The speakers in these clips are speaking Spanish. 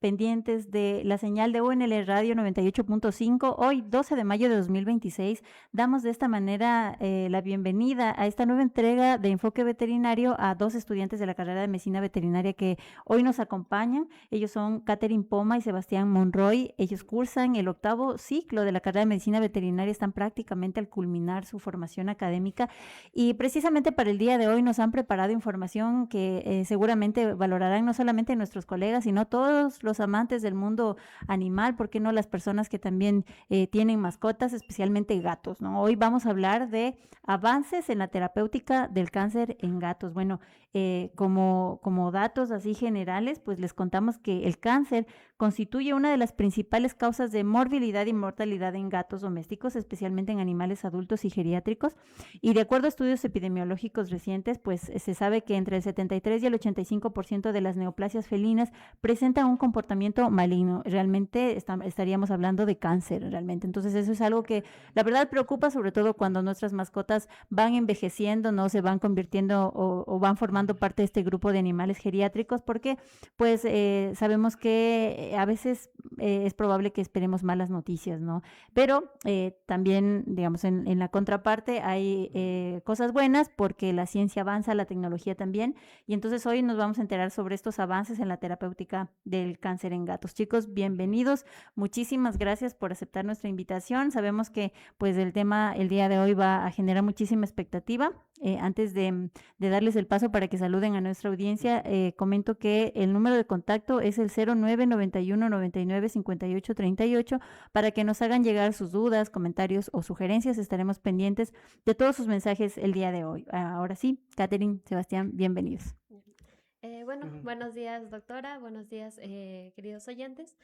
pendientes de la señal de UNL Radio 98.5. Hoy, 12 de mayo de 2026, damos de esta manera la bienvenida a esta nueva entrega de Enfoque Veterinario a dos estudiantes de la carrera de Medicina Veterinaria que hoy nos acompañan. Ellos son Catherine Poma y Sebastián Monroy. Ellos cursan el 8º ciclo de la carrera de Medicina Veterinaria, están prácticamente al culminar su formación académica y precisamente para el día de hoy nos han preparado información que seguramente valorarán no solamente nuestros colegas, sino todos los amantes del mundo animal, ¿por qué no las personas que también tienen mascotas, especialmente gatos, ¿no? Hoy vamos a hablar de avances en la terapéutica del cáncer en gatos. Bueno, como datos así generales, pues les contamos que el cáncer constituye una de las principales causas de morbilidad y mortalidad en gatos domésticos, especialmente en animales adultos y geriátricos. Y de acuerdo a estudios epidemiológicos recientes, pues se sabe que entre el 73 y el 85% de las neoplasias felinas presentan un comportamiento maligno. Realmente estaríamos hablando de cáncer, realmente. Entonces eso es algo que la verdad preocupa, sobre todo cuando nuestras mascotas van envejeciendo, no se van convirtiendo o van formando parte de este grupo de animales geriátricos, porque pues sabemos que a veces es probable que esperemos malas noticias, ¿no? Pero también, digamos, en la contraparte hay cosas buenas porque la ciencia avanza, la tecnología también, y entonces hoy nos vamos a enterar sobre estos avances en la terapéutica del cáncer en gatos. Chicos, bienvenidos, muchísimas gracias por aceptar nuestra invitación. Sabemos que pues el tema el día de hoy va a generar muchísima expectativa. Antes de darles el paso para que saluden a nuestra audiencia, comento que el número de contacto es el 0991 99 58 38 para que nos hagan llegar sus dudas, comentarios o sugerencias. Estaremos pendientes de todos sus mensajes el día de hoy. Ahora sí, Catherine, Sebastián, bienvenidos. Buenos días, doctora. Buenos días, queridos oyentes.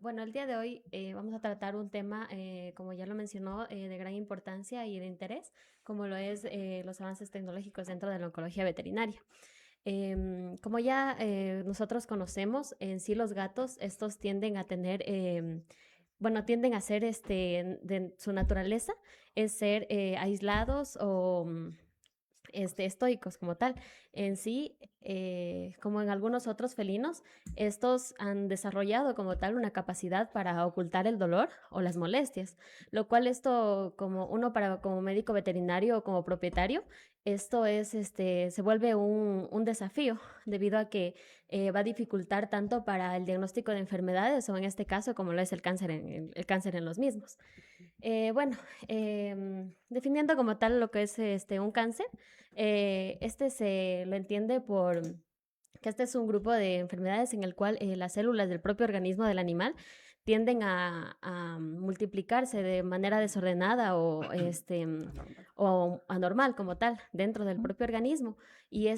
Bueno, el día de hoy vamos a tratar un tema, como ya lo mencionó, de gran importancia y de interés, como lo es los avances tecnológicos dentro de la oncología veterinaria. Como ya nosotros conocemos, en sí los gatos, estos tienden a tener, tienden a ser, de su naturaleza, es ser aislados o estoicos como tal. En sí, como en algunos otros felinos, estos han desarrollado como tal una capacidad para ocultar el dolor o las molestias, lo cual esto como uno para como médico veterinario o como propietario, esto es se vuelve un desafío debido a que va a dificultar tanto para el diagnóstico de enfermedades o en este caso como lo es el cáncer en los mismos. Bueno, definiendo como tal lo que es un cáncer, este se lo entiende por que este es un grupo de enfermedades en el cual las células del propio organismo del animal tienden a multiplicarse de manera desordenada o anormal como tal dentro del propio organismo. Y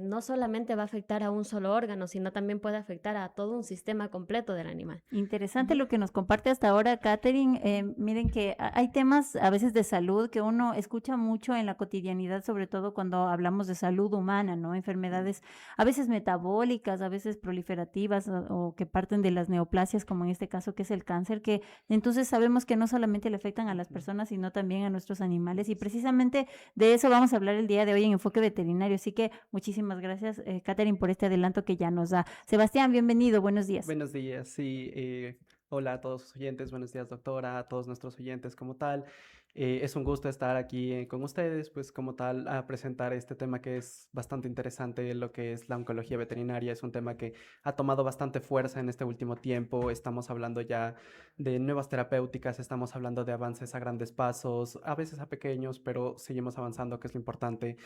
no solamente va a afectar a un solo órgano, sino también puede afectar a todo un sistema completo del animal. Interesante Ujú. lo que nos comparte hasta ahora, Catherine. Miren que hay temas a veces de salud que uno escucha mucho en la cotidianidad, sobre todo cuando hablamos de salud humana, ¿no? Enfermedades a veces metabólicas, a veces proliferativas o que parten de las neoplasias, como en este caso que es el cáncer, que entonces sabemos que no solamente le afectan a las personas, sino también a nuestros animales. Y precisamente de eso vamos a hablar el día de hoy en Enfoque Veterinario. Así que muchísimas gracias, Catherine, por este adelanto que ya nos da. Sebastián, bienvenido, buenos días. Buenos días, sí. Hola a todos los oyentes, buenos días doctora, a todos nuestros oyentes como tal. Es un gusto estar aquí con ustedes, pues como tal, a presentar este tema que es bastante interesante, lo que es la oncología veterinaria. Es un tema que ha tomado bastante fuerza en este último tiempo. Estamos hablando ya de nuevas terapéuticas, estamos hablando de avances a grandes pasos, a veces a pequeños, pero seguimos avanzando, que es lo importante.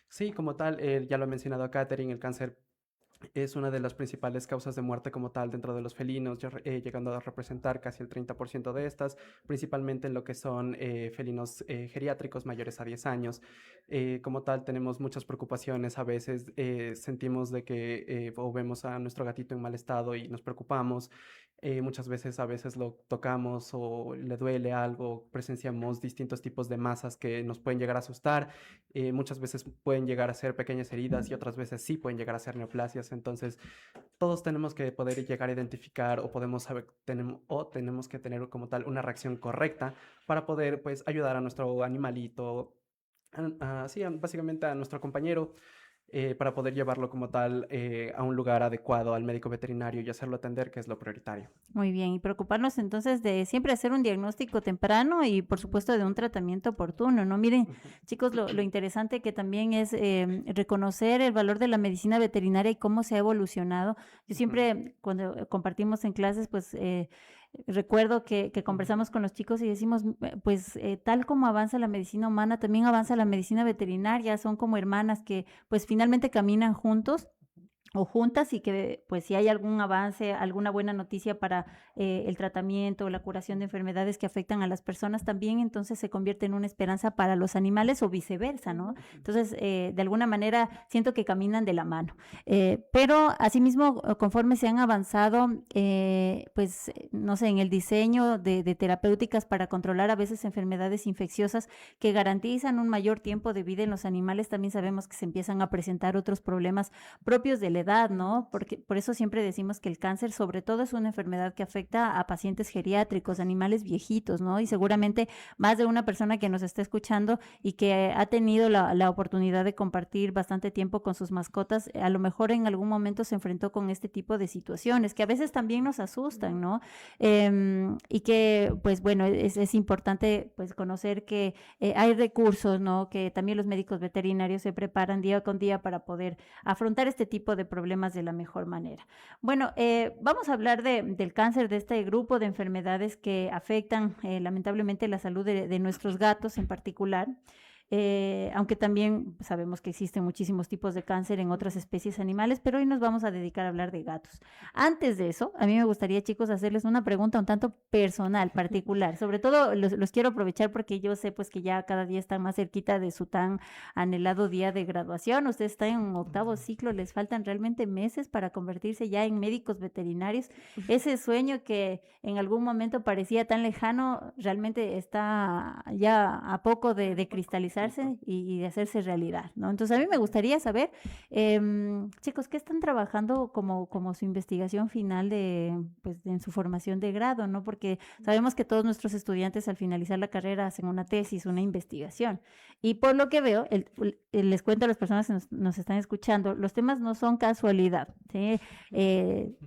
Sí, como tal, ya lo ha mencionado Catherine, el cáncer es una de las principales causas de muerte como tal dentro de los felinos, llegando a representar casi el 30% de estas, principalmente en lo que son felinos geriátricos mayores a 10 años. Como tal, tenemos muchas preocupaciones, a veces sentimos de que o vemos a nuestro gatito en mal estado y nos preocupamos. Muchas veces a veces lo tocamos o le duele algo, presenciamos distintos tipos de masas que nos pueden llegar a asustar. Muchas veces pueden llegar a ser pequeñas heridas y otras veces sí pueden llegar a ser neoplasias. Entonces, todos tenemos que poder llegar a identificar o podemos saber o tenemos que tener como tal una reacción correcta para poder pues ayudar a nuestro animalito, básicamente a nuestro compañero. para poder llevarlo como tal a un lugar adecuado al médico veterinario y hacerlo atender, que es lo prioritario. Muy bien, y preocuparnos entonces de siempre hacer un diagnóstico temprano y por supuesto de un tratamiento oportuno, ¿no? Miren, chicos, lo interesante que también es reconocer el valor de la medicina veterinaria y cómo se ha evolucionado. Yo siempre, cuando compartimos en clases, pues recuerdo que conversamos con los chicos y decimos, pues tal como avanza la medicina humana, también avanza la medicina veterinaria, son como hermanas que pues finalmente caminan juntos o juntas y que pues si hay algún avance, alguna buena noticia para el tratamiento o la curación de enfermedades que afectan a las personas también, entonces se convierte en una esperanza para los animales o viceversa, ¿no? Entonces, de alguna manera siento que caminan de la mano. Pero asimismo, conforme se han avanzado, pues, no sé, en el diseño de terapéuticas para controlar a veces enfermedades infecciosas que garantizan un mayor tiempo de vida en los animales, también sabemos que se empiezan a presentar otros problemas propios de la edad, ¿no? Porque por eso siempre decimos que el cáncer sobre todo es una enfermedad que afecta a pacientes geriátricos, animales viejitos, ¿no? Y seguramente más de una persona que nos está escuchando y que ha tenido la oportunidad de compartir bastante tiempo con sus mascotas, a lo mejor en algún momento se enfrentó con este tipo de situaciones que a veces también nos asustan, ¿no? Y que, pues bueno, es importante pues conocer que hay recursos, ¿no? Que también los médicos veterinarios se preparan día con día para poder afrontar este tipo de problemas de la mejor manera. Bueno, vamos a hablar del cáncer, de este grupo de enfermedades que afectan lamentablemente la salud de nuestros gatos en particular. Aunque también sabemos que existen muchísimos tipos de cáncer en otras especies animales, pero hoy nos vamos a dedicar a hablar de gatos. Antes de eso, a mí me gustaría, chicos, hacerles una pregunta un tanto personal, particular. Sobre todo los quiero aprovechar porque yo sé pues que ya cada día están más cerquita de su tan anhelado día de graduación. Ustedes están en un octavo ciclo, les faltan realmente meses para convertirse ya en médicos veterinarios. Ese sueño que en algún momento parecía tan lejano, realmente está ya a poco de cristalizar y de hacerse realidad, ¿no? Entonces a mí me gustaría saber, chicos, ¿qué están trabajando como su investigación final pues, en su formación de grado, ¿no? Porque sabemos que todos nuestros estudiantes al finalizar la carrera hacen una tesis, una investigación. Y por lo que veo, les cuento a las personas que nos están escuchando, los temas no son casualidad, ¿sí?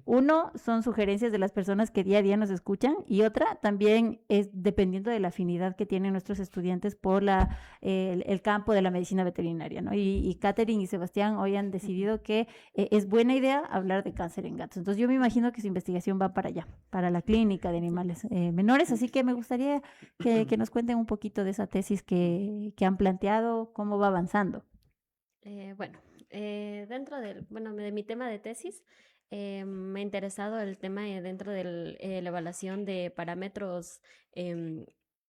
Uno, son sugerencias de las personas que día a día nos escuchan y otra también es dependiendo de la afinidad que tienen nuestros estudiantes por el campo de la medicina veterinaria, ¿no? Y Catherine y Sebastián hoy han decidido que es buena idea hablar de cáncer en gatos. Entonces yo me imagino que su investigación va para allá, para la clínica de animales menores, así que me gustaría que nos cuenten un poquito de esa tesis que han planteado, cómo va avanzando. Bueno, dentro de mi tema de tesis, me ha interesado el tema dentro de la evaluación de parámetros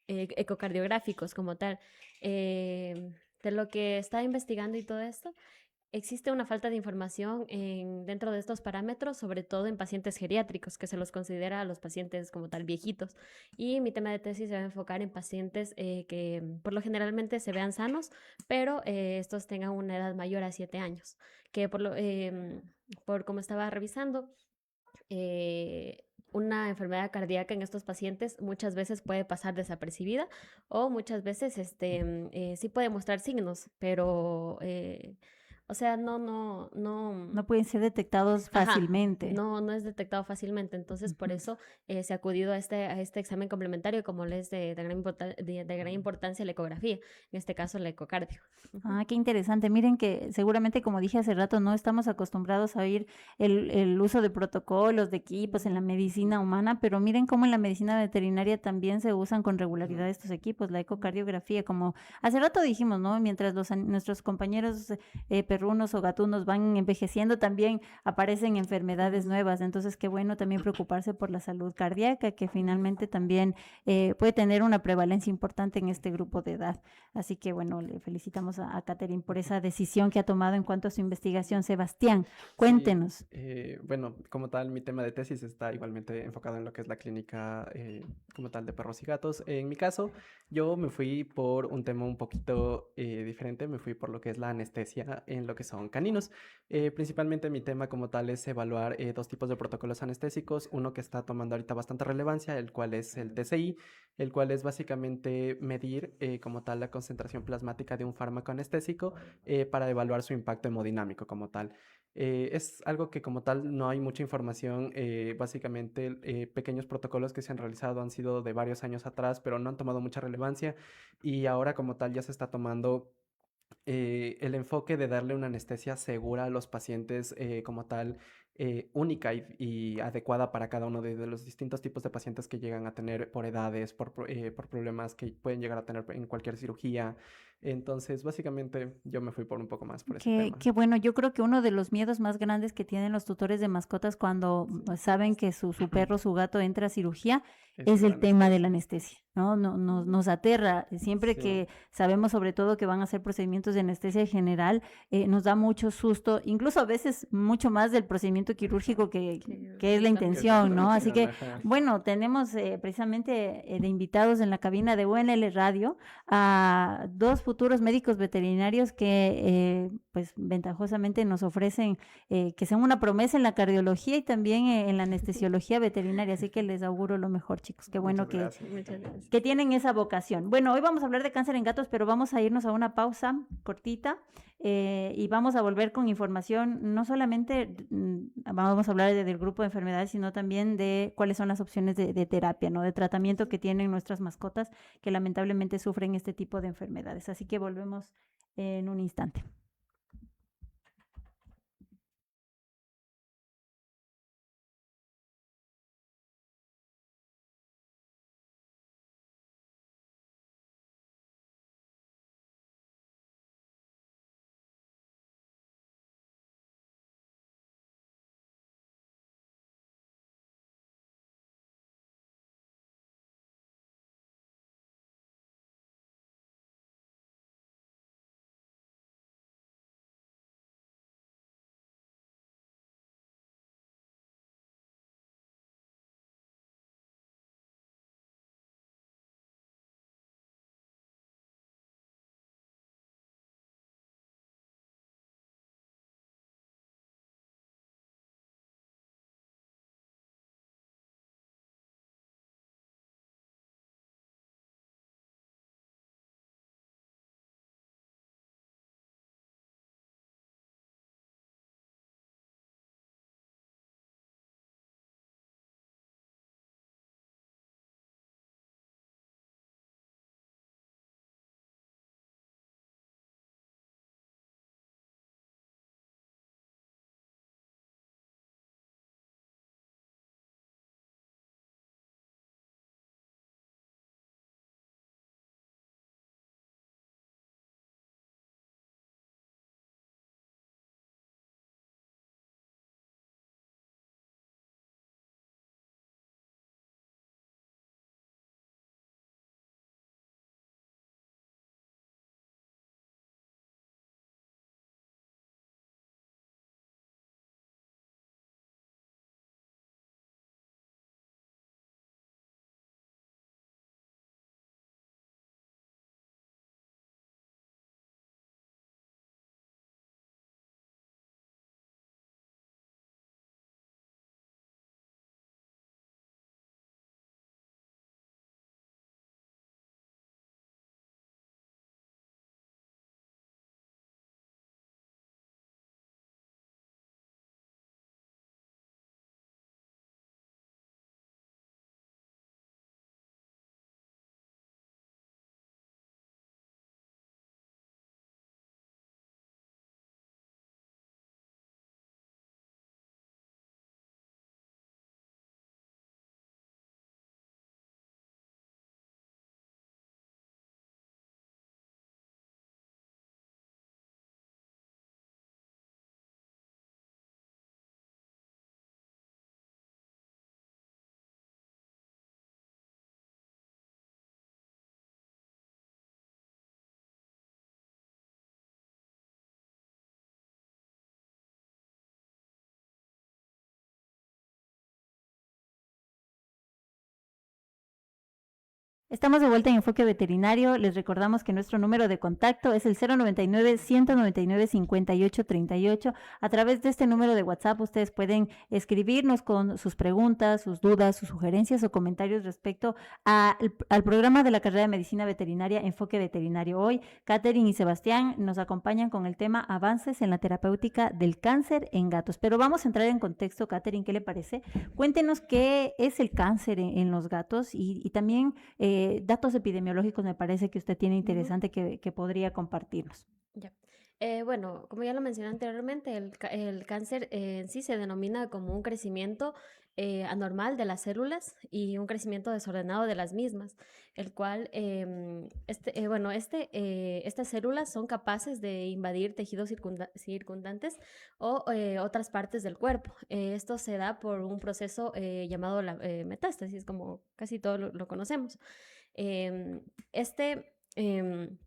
ecocardiográficos como tal. De lo que estaba investigando y todo esto, existe una falta de información dentro de estos parámetros, sobre todo en pacientes geriátricos, que se los considera a los pacientes como tal viejitos. Y mi tema de tesis se va a enfocar en pacientes que por lo generalmente se vean sanos, pero estos tengan una edad mayor a 7 años, que por como estaba revisando, una enfermedad cardíaca en estos pacientes muchas veces puede pasar desapercibida o muchas veces sí puede mostrar signos, pero o sea, No pueden ser detectados ajá, fácilmente. no es detectado fácilmente. Entonces, por eso se ha acudido a este examen complementario, como le es de gran importancia la ecografía, en este caso el ecocardio. Ah, qué interesante. Miren que seguramente, como dije hace rato, no estamos acostumbrados a oír el uso de protocolos, de equipos en la medicina humana, pero miren cómo en la medicina veterinaria también se usan con regularidad estos equipos, la ecocardiografía, como hace rato dijimos, ¿no? Mientras nuestros compañeros perrunos o gatunos van envejeciendo, también aparecen enfermedades nuevas. Entonces, qué bueno también preocuparse por la salud cardíaca, que finalmente también puede tener una prevalencia importante en este grupo de edad. Así que, bueno, le felicitamos a Catherine por esa decisión que ha tomado en cuanto a su investigación. Sebastián, cuéntenos. Sí, bueno, como tal, mi tema de tesis está igualmente enfocado en lo que es la clínica como tal de perros y gatos. En mi caso, yo me fui por un tema un poquito diferente, me fui por lo que es la anestesia en lo que son caninos. Principalmente mi tema como tal es evaluar dos tipos de protocolos anestésicos, uno que está tomando ahorita bastante relevancia, el cual es el TCI, el cual es básicamente medir como tal la concentración plasmática de un fármaco anestésico para evaluar su impacto hemodinámico como tal. Es algo que como tal no hay mucha información, básicamente pequeños protocolos que se han realizado han sido de varios años atrás, pero no han tomado mucha relevancia y ahora como tal ya se está tomando el enfoque de darle una anestesia segura a los pacientes como tal, única y adecuada para cada uno de los distintos tipos de pacientes que llegan a tener por edades, por problemas que pueden llegar a tener en cualquier cirugía. Entonces, básicamente, yo me fui por un poco más por ese tema. Qué bueno, yo creo que uno de los miedos más grandes que tienen los tutores de mascotas cuando saben que su perro, su gato entra a cirugía es la el tema de la anestesia. anestesia, ¿no? Nos aterra. Siempre Sí, que sabemos sobre todo que van a hacer procedimientos de anestesia general, nos da mucho susto, incluso a veces mucho más del procedimiento quirúrgico que es la Quirúrgico. intención, ¿no? Así que, Ajá. bueno, tenemos precisamente de invitados en la cabina de UNL Radio a dos futuros médicos veterinarios que pues ventajosamente nos ofrecen que sean una promesa en la cardiología y también en la anestesiología veterinaria, así que les auguro lo mejor, chicos. Qué bueno Muchas gracias. Muchas gracias. que tienen esa vocación. Bueno, hoy vamos a hablar de cáncer en gatos, pero vamos a irnos a una pausa cortita y vamos a volver con información, no solamente vamos a hablar del grupo de enfermedades, sino también de cuáles son las opciones de terapia, ¿no? De tratamiento que tienen nuestras mascotas que lamentablemente sufren este tipo de enfermedades. Así que volvemos en un instante. Estamos de vuelta en Enfoque Veterinario. Les recordamos que nuestro número de contacto es el 099-199-5838. A través de este número de WhatsApp ustedes pueden escribirnos con sus preguntas, sus dudas, sus sugerencias o comentarios respecto al programa de la carrera de Medicina Veterinaria Enfoque Veterinario. Hoy, Catherine y Sebastián nos acompañan con el tema Avances en la terapéutica del cáncer en gatos. Pero vamos a entrar en contexto, Catherine, ¿qué le parece? Cuéntenos qué es el cáncer en los gatos y también datos epidemiológicos me parece que usted tiene interesante que podría compartirnos. Ya. Bueno, como ya lo mencioné anteriormente, el cáncer en sí se denomina como un crecimiento anormal de las células y un crecimiento desordenado de las mismas, el cual, estas células son capaces de invadir tejidos circundantes o otras partes del cuerpo. Esto se da por un proceso llamado la metástasis, como casi todos lo conocemos. Em, este, em,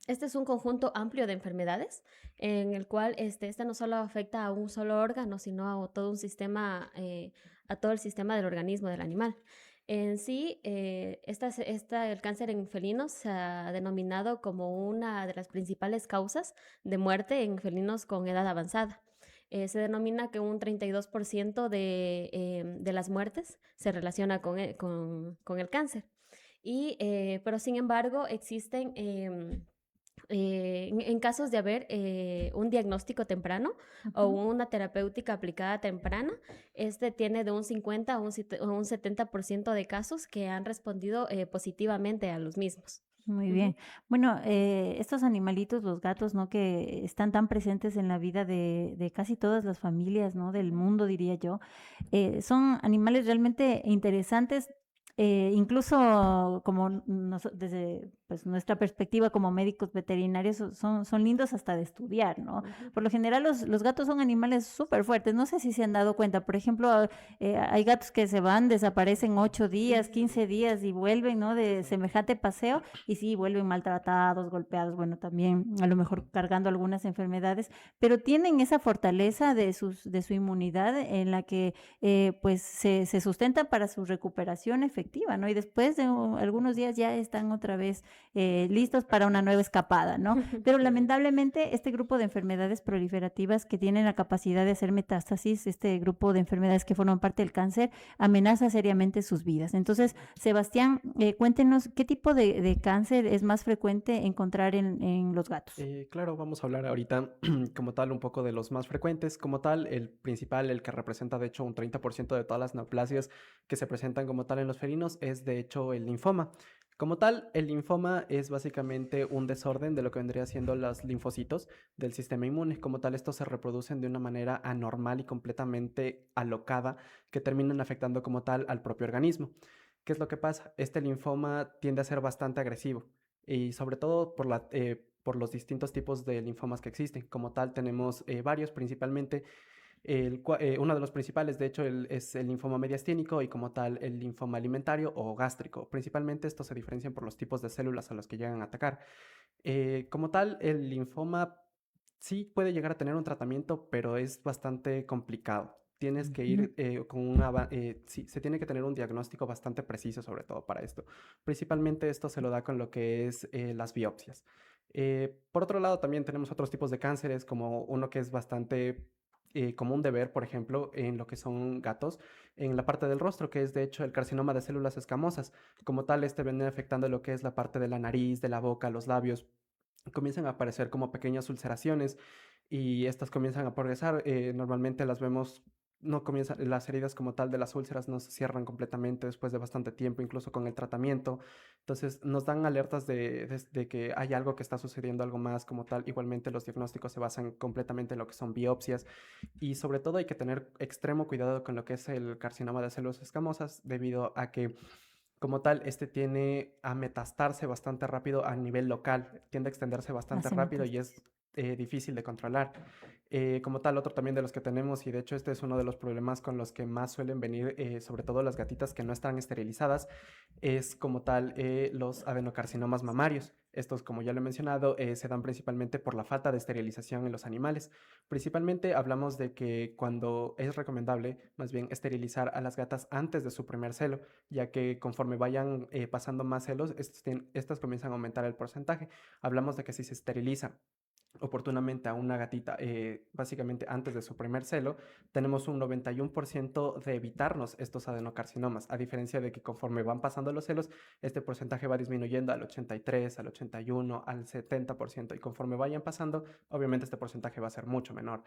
este es un conjunto amplio de enfermedades en el cual este no solo afecta a un solo órgano, sino a todo un sistema, a todo el sistema del organismo del animal. En sí, el cáncer en felinos se ha denominado como una de las principales causas de muerte en felinos con edad avanzada. Se denomina que un 32% de las muertes se relaciona con el cáncer. Pero sin embargo, existen en casos de haber un diagnóstico temprano o una terapéutica aplicada temprana, este tiene de un 50 a un 70% de casos que han respondido positivamente a los mismos. Muy Ujú. bien. Bueno, estos animalitos, los gatos, ¿no? Que están tan presentes en la vida de casi todas las familias, ¿no? Del mundo, diría yo. Son animales realmente interesantes, incluso desde pues, nuestra perspectiva como médicos veterinarios, son lindos hasta de estudiar, ¿no? Ujú. Por lo general, los gatos son animales súper fuertes. No sé si se han dado cuenta. Por ejemplo, hay gatos que se van, desaparecen 8 días, 15 días y vuelven, ¿no? De semejante paseo y sí, vuelven maltratados, golpeados, bueno, también a lo mejor cargando algunas enfermedades, pero tienen esa fortaleza de su inmunidad en la que pues se sustenta para su recuperación efectiva, ¿no? Y después de algunos días ya están otra vez listos para una nueva escapada, ¿no? Pero lamentablemente este grupo de enfermedades proliferativas que tienen la capacidad de hacer metástasis, este grupo de enfermedades que forman parte del cáncer, amenaza seriamente sus vidas. Entonces, Sebastián, cuéntenos qué tipo de cáncer es más frecuente encontrar en los gatos. Claro, vamos a hablar ahorita como tal un poco de los más frecuentes. Como tal, el principal, el que representa de hecho un 30% de todas las neoplasias que se presentan como tal en los felinos, es de hecho el linfoma. Como tal, el linfoma es básicamente un desorden de lo que vendría siendo los linfocitos del sistema inmune. Como tal, estos se reproducen de una manera anormal y completamente alocada que terminan afectando como tal al propio organismo. ¿Qué es lo que pasa? Este linfoma tiende a ser bastante agresivo y sobre todo por los distintos tipos de linfomas que existen. Como tal, tenemos varios, principalmente uno de los principales, de hecho, es el linfoma mediastínico y como tal el linfoma alimentario o gástrico. Principalmente estos se diferencian por los tipos de células a los que llegan a atacar. Como tal, el linfoma sí puede llegar a tener un tratamiento, pero es bastante complicado. Tienes que Ujú. ir sí, se tiene que tener un diagnóstico bastante preciso sobre todo para esto. Principalmente esto se lo da con lo que es las biopsias. Por otro lado, también tenemos otros tipos de cánceres, como uno que es bastante común de ver, por ejemplo, en lo que son gatos, en la parte del rostro, que es de hecho el carcinoma de células escamosas. Como tal, este viene afectando lo que es la parte de la nariz, de la boca, los labios. Comienzan a aparecer como pequeñas ulceraciones y estas comienzan a progresar. Normalmente las vemos, no comienzan, las heridas como tal de las úlceras no se cierran completamente después de bastante tiempo, incluso con el tratamiento. Entonces nos dan alertas de que hay algo que está sucediendo, algo más como tal. Igualmente los diagnósticos se basan completamente en lo que son biopsias y sobre todo hay que tener extremo cuidado con lo que es el carcinoma de células escamosas debido a que como tal, este tiene a metastarse bastante rápido a nivel local, tiende a extenderse bastante Hace rápido y es metástasis. difícil de controlar. Como tal, otro también de los que tenemos, y de hecho este es uno de los problemas con los que más suelen venir, sobre todo las gatitas que no están esterilizadas, es como tal los adenocarcinomas mamarios. Estos, como ya lo he mencionado, se dan principalmente por la falta de esterilización en los animales. Principalmente hablamos de que cuando es recomendable, más bien, esterilizar a las gatas antes de su primer celo, ya que conforme vayan pasando más celos, estas comienzan a aumentar el porcentaje. Hablamos de que si se esteriliza oportunamente a una gatita, básicamente antes de su primer celo, tenemos un 91% de evitarnos estos adenocarcinomas, a diferencia de que conforme van pasando los celos, este porcentaje va disminuyendo al 83, al 81, al 70%, y conforme vayan pasando, obviamente este porcentaje va a ser mucho menor.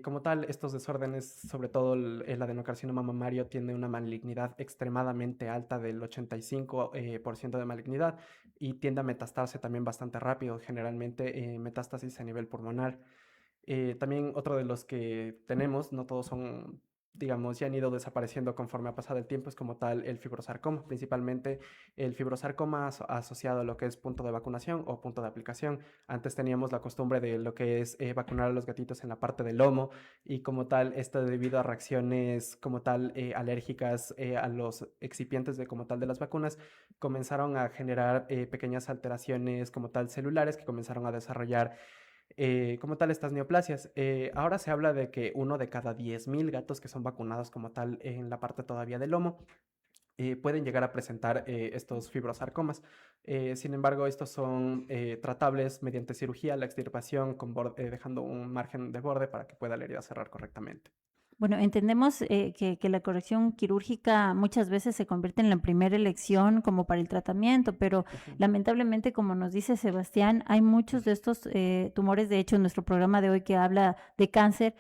Como tal, estos desórdenes, sobre todo el adenocarcinoma mamario, tiene una malignidad extremadamente alta del 85% por ciento de malignidad y tiende a metastarse también bastante rápido, generalmente metástasis a nivel pulmonar. También otro de los que tenemos, no todos son, digamos, ya han ido desapareciendo conforme ha pasado el tiempo, es como tal el fibrosarcoma, principalmente el fibrosarcoma asociado a lo que es punto de vacunación o punto de aplicación. Antes teníamos la costumbre de lo que es vacunar a los gatitos en la parte del lomo, y como tal, esto debido a reacciones como tal alérgicas a los excipientes de como tal de las vacunas, comenzaron a generar pequeñas alteraciones como tal celulares que comenzaron a desarrollar como tal estas neoplasias. Ahora se habla de que uno de cada 10.000 gatos que son vacunados como tal en la parte todavía del lomo pueden llegar a presentar estos fibrosarcomas. Sin embargo, estos son tratables mediante cirugía, la extirpación, dejando un margen de borde para que pueda la herida cerrar correctamente. Bueno, entendemos que la corrección quirúrgica muchas veces se convierte en la primera elección como para el tratamiento, pero Ujú. lamentablemente, como nos dice Sebastián, hay muchos de estos tumores. De hecho, en nuestro programa de hoy que habla de cáncer,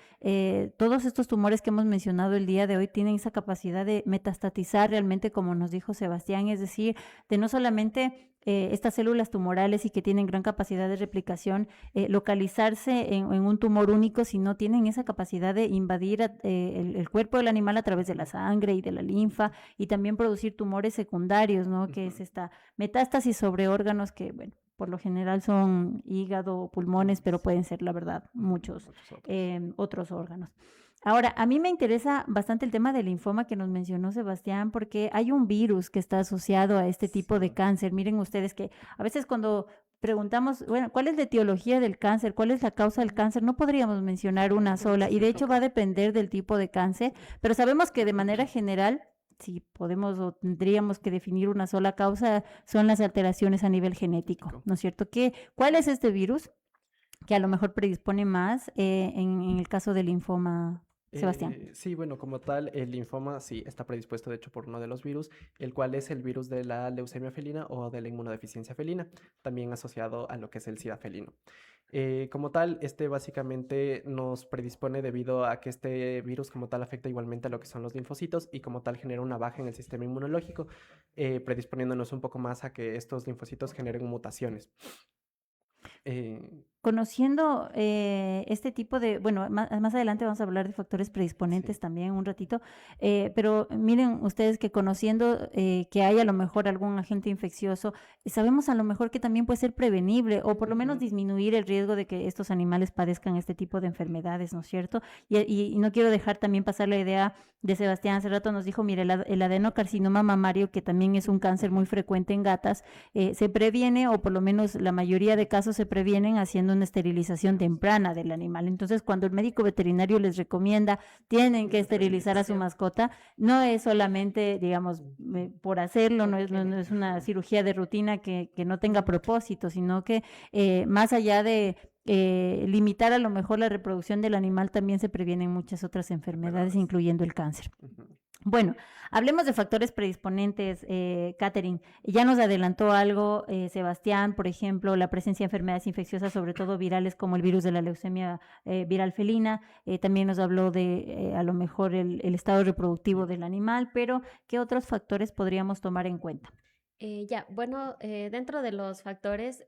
todos estos tumores que hemos mencionado el día de hoy tienen esa capacidad de metastatizar realmente, como nos dijo Sebastián, es decir, de no solamente estas células tumorales y que tienen gran capacidad de replicación, localizarse en un tumor único, sino tienen esa capacidad de invadir el cuerpo del animal a través de la sangre y de la linfa, y también producir tumores secundarios, ¿no? Que es Ujú. esta metástasis sobre órganos que, bueno, por lo general son hígado, pulmones, pero Sí. pueden ser, la verdad, Ujú. muchos Muchos otros. otros órganos. Ahora, a mí me interesa bastante el tema del linfoma que nos mencionó Sebastián, porque hay un virus que está asociado a este tipo de Sí. cáncer. Miren ustedes que a veces cuando preguntamos, bueno, ¿cuál es la etiología del cáncer? ¿Cuál es la causa del cáncer? No podríamos mencionar una sola, y de Sí, hecho va a total. depender del tipo de cáncer, pero sabemos que de manera general, si podemos o tendríamos que definir una sola causa, son las alteraciones a nivel genético, Genético. ¿no es cierto? ¿Cuál es este virus que a lo mejor predispone más en el caso del linfoma, Sebastián? Sí, bueno, como tal, el linfoma sí está predispuesto, de hecho, por uno de los virus, el cual es el virus de la leucemia felina o de la inmunodeficiencia felina, también asociado a lo que es el SIDA felino. Como tal, este básicamente nos predispone debido a que este virus como tal afecta igualmente a lo que son los linfocitos, y como tal genera una baja en el sistema inmunológico, predisponiéndonos un poco más a que estos linfocitos generen mutaciones. Eh, Conociendo este tipo de, bueno, más adelante vamos a hablar de factores sí. predisponentes también un ratito, pero miren ustedes que conociendo que hay a lo mejor algún agente infeccioso, sabemos a lo mejor que también puede ser prevenible o por lo menos Ujú. disminuir el riesgo de que estos animales padezcan este tipo de enfermedades, ¿no es cierto? Y no quiero dejar también pasar la idea de Sebastián, hace rato nos dijo, mire, el adenocarcinoma mamario, que también es un cáncer muy Ujú. frecuente en gatas, se previene, o por lo menos la mayoría de casos se previenen haciendo una esterilización temprana del animal. Entonces, cuando el médico veterinario les recomienda, tienen que esterilizar a su Esterilización. mascota, no es solamente, digamos, por hacerlo, no es una Ujú. cirugía de rutina que no tenga propósito, sino que más allá de limitar a lo mejor la reproducción del animal, también se previenen muchas otras enfermedades, Enfermedades. incluyendo el cáncer. Ujú. Bueno, hablemos de factores predisponentes, Catherine. Ya nos adelantó algo, Sebastián, por ejemplo, la presencia de enfermedades infecciosas, sobre todo virales, como el virus de la leucemia viral felina. También nos habló de a lo mejor el estado reproductivo del animal, pero ¿qué otros factores podríamos tomar en cuenta? Ya, bueno, dentro de los factores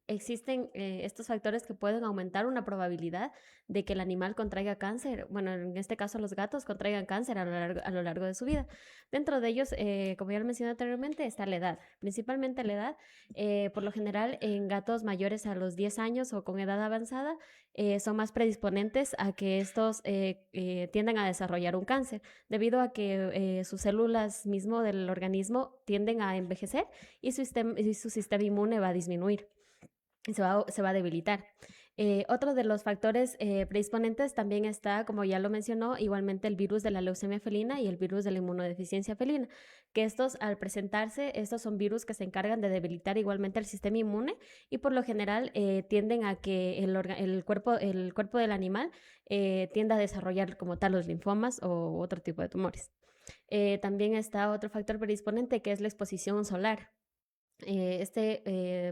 existen estos factores que pueden aumentar una probabilidad de que el animal contraiga cáncer. Bueno, en este caso los gatos contraigan cáncer a lo largo de su vida. Dentro de ellos, como ya lo mencioné anteriormente, está la edad, principalmente la edad. Por lo general, en gatos mayores a los 10 años o con edad avanzada, son más predisponentes a que estos tiendan a desarrollar un cáncer, debido a que sus células mismo del organismo tienden a envejecer y su sistema inmune va a disminuir. Se va a debilitar. Otro de los factores predisponentes también está, como ya lo mencionó, igualmente el virus de la leucemia felina y el virus de la inmunodeficiencia felina, que estos al presentarse, estos son virus que se encargan de debilitar igualmente el sistema inmune y por lo general tienden a que el cuerpo del animal tienda a desarrollar como tal los linfomas o otro tipo de tumores. También está otro factor predisponente que es la exposición solar.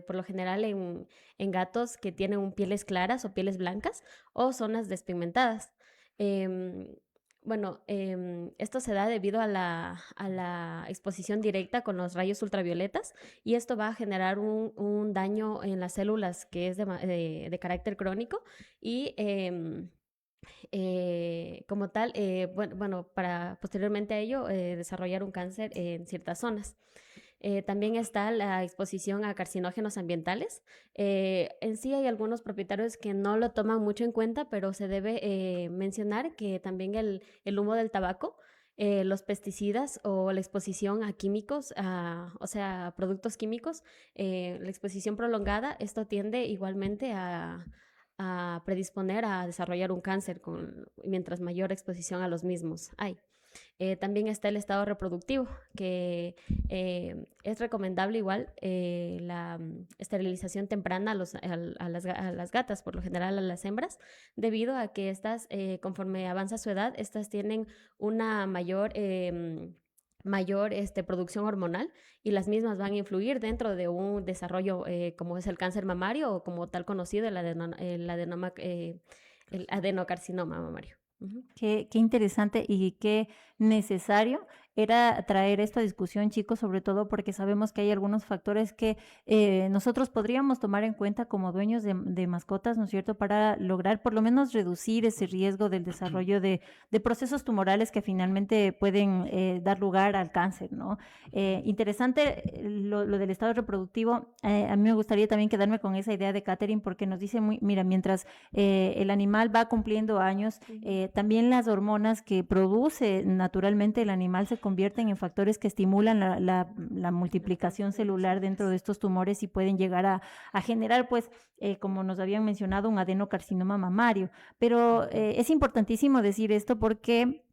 Por lo general en gatos que tienen pieles claras o pieles blancas o zonas despigmentadas. Esto se da debido a la exposición directa con los rayos ultravioletas y esto va a generar un daño en las células que es de carácter crónico y como tal, para posteriormente a ello desarrollar un cáncer en ciertas zonas. También está la exposición a carcinógenos ambientales. En sí hay algunos propietarios que no lo toman mucho en cuenta, pero se debe mencionar que también el humo del tabaco, los pesticidas o la exposición a químicos, o sea, a productos químicos, la exposición prolongada, esto tiende igualmente a predisponer a desarrollar un cáncer mientras mayor exposición a los mismos hay. También está el estado reproductivo, que es recomendable igual la esterilización temprana a las gatas, por lo general a las hembras, debido a que estas, conforme avanza su edad, estas tienen una mayor producción hormonal y las mismas van a influir dentro de un desarrollo como es el cáncer mamario o como tal conocido el adenocarcinoma mamario. Qué interesante y qué necesario era traer esta discusión, chicos, sobre todo porque sabemos que hay algunos factores que nosotros podríamos tomar en cuenta como dueños de mascotas, ¿no es cierto?, para lograr por lo menos reducir ese riesgo del desarrollo de procesos tumorales que finalmente pueden dar lugar al cáncer, ¿no? Interesante lo del estado reproductivo. A mí me gustaría también quedarme con esa idea de Catherine porque nos dice, mira, mientras el animal va cumpliendo años, también las hormonas que produce naturalmente el animal se convierten en factores que estimulan la multiplicación celular dentro de estos tumores y pueden llegar a generar, pues, como nos habían mencionado, un adenocarcinoma mamario. Pero es importantísimo decir esto porque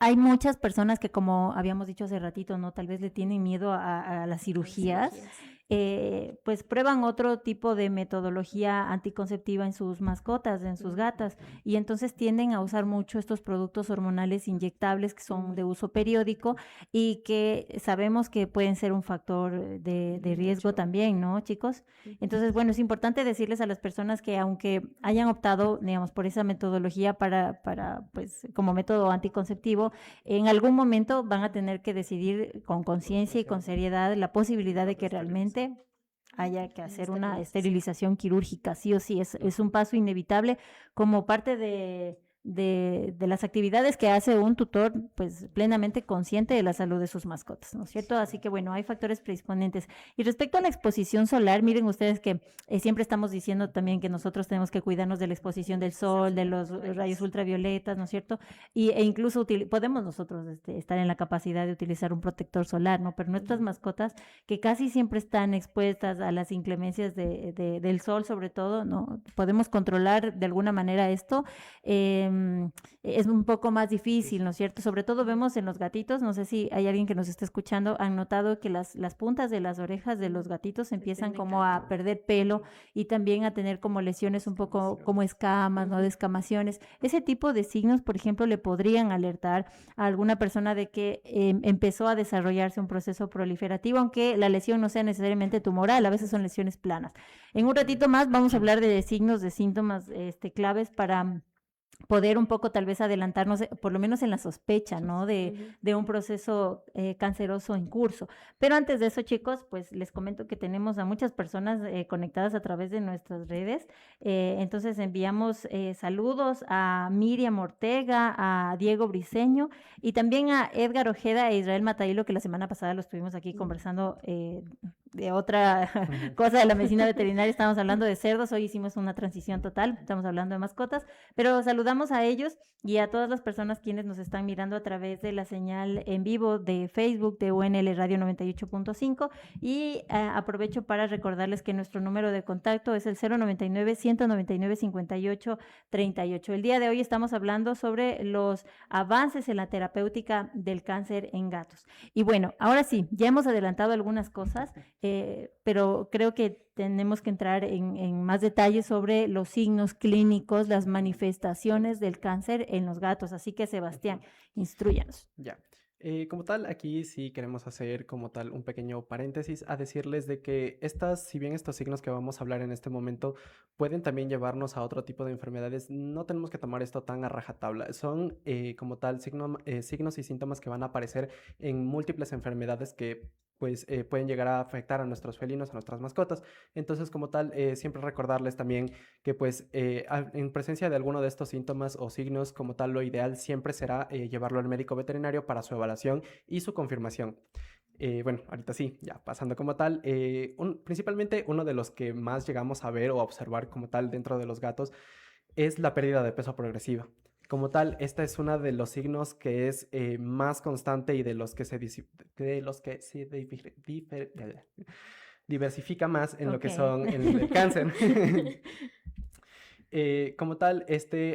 hay muchas personas que, como habíamos dicho hace ratito, ¿no? Tal vez le tienen miedo a las cirugías. Pues prueban otro tipo de metodología anticonceptiva en sus mascotas, en sus gatas, y entonces tienden a usar mucho estos productos hormonales inyectables que son de uso periódico y que sabemos que pueden ser un factor de riesgo también, ¿no, chicos? Entonces, bueno, es importante decirles a las personas que aunque hayan optado, digamos, por esa metodología pues, como método anticonceptivo, en algún momento van a tener que decidir con conciencia y con seriedad la posibilidad de que realmente haya que hacer una esterilización quirúrgica, sí o sí, es un paso inevitable como parte de las actividades que hace un tutor, pues plenamente consciente de la salud de sus mascotas, ¿no es cierto? Así que bueno, hay factores predisponentes. Y respecto a la exposición solar, miren ustedes que siempre estamos diciendo también que nosotros tenemos que cuidarnos de la exposición del sol, de los rayos ultravioletas, ¿no es cierto? E incluso podemos nosotros estar en la capacidad de utilizar un protector solar, ¿no? Pero nuestras mascotas, que casi siempre están expuestas a las inclemencias del sol, sobre todo, ¿no? Podemos controlar de alguna manera esto. Es un poco más difícil, ¿no es cierto? Sobre todo vemos en los gatitos, no sé si hay alguien que nos está escuchando, han notado que las puntas de las orejas de los gatitos empiezan como a perder pelo y también a tener como lesiones un poco como escamas, ¿no? Descamaciones. Ese tipo de signos, por ejemplo, le podrían alertar a alguna persona de que empezó a desarrollarse un proceso proliferativo, aunque la lesión no sea necesariamente tumoral, a veces son lesiones planas. En un ratito más vamos a hablar de signos, de síntomas claves para poder un poco tal vez adelantarnos, por lo menos en la sospecha, ¿no? De un proceso canceroso en curso. Pero antes de eso, chicos, pues les comento que tenemos a muchas personas conectadas a través de nuestras redes. Entonces enviamos saludos a Miriam Ortega, a Diego Briceño y también a Edgar Ojeda e Israel Matailo, que la semana pasada lo estuvimos aquí conversando de otra cosa de la medicina veterinaria. Estábamos hablando de cerdos, hoy hicimos una transición total, estamos hablando de mascotas, pero saludamos saludamos a ellos y a todas las personas quienes nos están mirando a través de la señal en vivo de Facebook de UNL Radio 98.5 y aprovecho para recordarles que nuestro número de contacto es el 099-199-5838. El día de hoy estamos hablando sobre los avances en la terapéutica del cáncer en gatos. Y bueno, ahora sí, ya hemos adelantado algunas cosas, pero creo que tenemos que entrar en más detalles sobre los signos clínicos, las manifestaciones del cáncer en los gatos. Así que, Sebastián, instruyanos. Ya. Como tal, aquí sí queremos hacer como tal un pequeño paréntesis a decirles de que si bien estos signos que vamos a hablar en este momento pueden también llevarnos a otro tipo de enfermedades, no tenemos que tomar esto tan a rajatabla. Son como tal signos y síntomas que van a aparecer en múltiples enfermedades que pues pueden llegar a afectar a nuestros felinos, a nuestras mascotas. Entonces, como tal, siempre recordarles también que pues en presencia de alguno de estos síntomas o signos, como tal, lo ideal siempre será llevarlo al médico veterinario para su evaluación y su confirmación. Bueno, ahorita sí, ya pasando como tal, principalmente uno de los que más llegamos a ver o a observar como tal dentro de los gatos es la pérdida de peso progresiva. Como tal, esta es una de los signos que es más constante y de los que se diversifica más en lo que son en el cáncer. Como tal,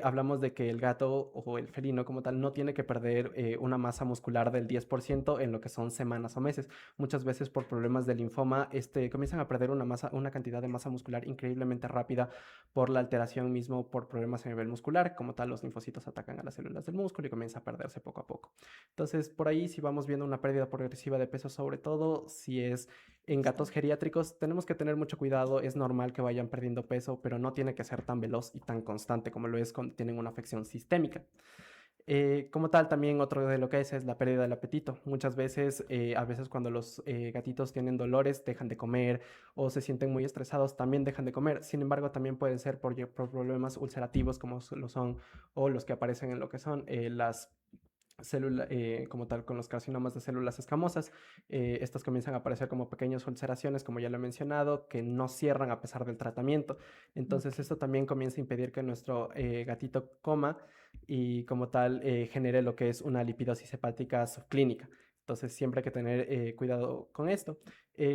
hablamos de que el gato o el felino como tal no tiene que perder una masa muscular del 10% en lo que son semanas o meses. Muchas veces por problemas de linfoma, comienzan a perder una cantidad de masa muscular increíblemente rápida por la alteración mismo, por problemas a nivel muscular. Como tal, los linfocitos atacan a las células del músculo y comienza a perderse poco a poco. Entonces, por ahí si vamos viendo una pérdida progresiva de peso, sobre todo si es en gatos geriátricos, tenemos que tener mucho cuidado. Es normal que vayan perdiendo peso, pero no tiene que ser tan veloz y tan constante como lo es cuando tienen una afección sistémica. Como tal, también otro de lo que es la pérdida del apetito. Muchas veces, a veces cuando los gatitos tienen dolores, dejan de comer o se sienten muy estresados, también dejan de comer. Sin embargo, también pueden ser por problemas ulcerativos como lo son o los que aparecen en lo que son las como tal con los carcinomas de células escamosas. Estas comienzan a aparecer como pequeñas ulceraciones, como ya lo he mencionado, que no cierran a pesar del tratamiento. Entonces esto también comienza a impedir que nuestro gatito coma y como tal genere lo que es una lipidosis hepática subclínica. Entonces siempre hay que tener cuidado con esto.